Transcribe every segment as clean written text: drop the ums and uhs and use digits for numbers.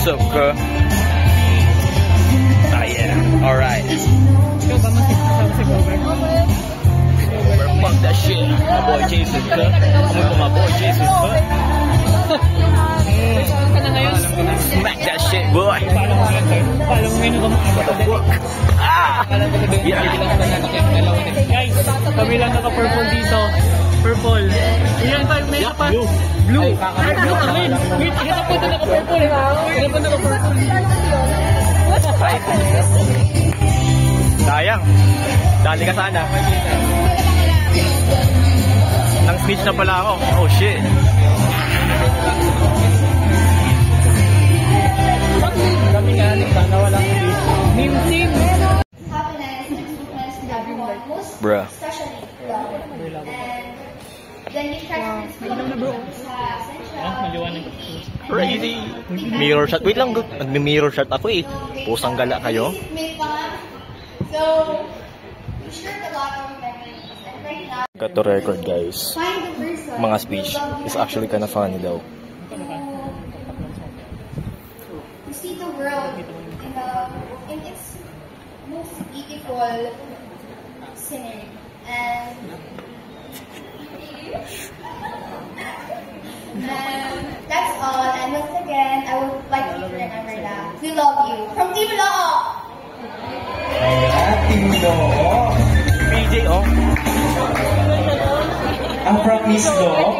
What's up, girl? Ah, yeah. Alright. Fuck that shit. My boy Jason, girl. My boy Jason, girl. Smack that shit, boy. What the fuck? Ah! Yeah. Guys, kami lang naka-purple dito. Purple. Ilan tayo? May pa? Blue. Ay, blue kami. Wait, kita po ito naka-purple. Kita po naka-purple. Sayang. Dali ka sana. Nang speech na pala ako. Oh shit. Kami nga, sana walang team. Bruh. Crazy. Mirror shot. Wait lang, nagmi-mirror shot ako eh. Pusang gala kayo. Got to record, guys. Mga speech is actually kind of funny daw. You see the world in its most beautiful scenery, and that's all. And once again, I would like you to remember that we love you from Team Law. Team Law. PJ, oh. I'm from Miss Law.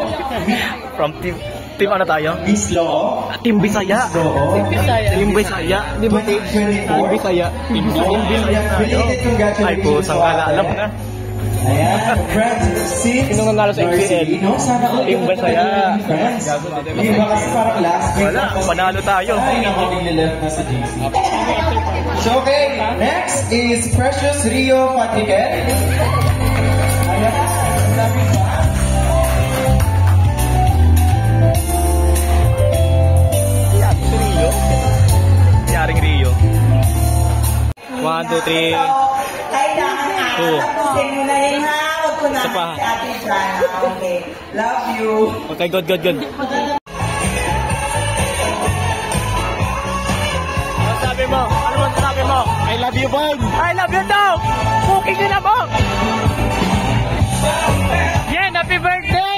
From Team ano tayo? Miss Law. Team Bisaya. Team Bisaya. Di ba? Team Bisaya. Team Bisaya. Ay po, sangkala. Alam mo na. Ayan, friends, sino nga nalo sa XCL? Team Bisaya. Di ba kasi parang last week? Wala, panalo tayo. Ay, nakalilileft na sa JC. So, okay, next is Precious Rio Patriquet. Ayan, sabi ba? Yaring Rio. 1, 2, 3. Kailangan nga. Tapusin mo na yun ha. Huwag ko na si Ate Jana. Okay. Love you. Okay, good. Ano sabi mo? Ano man sabi mo? I love you, boy. I love you daw. Booking din ako. Yeah, happy birthday.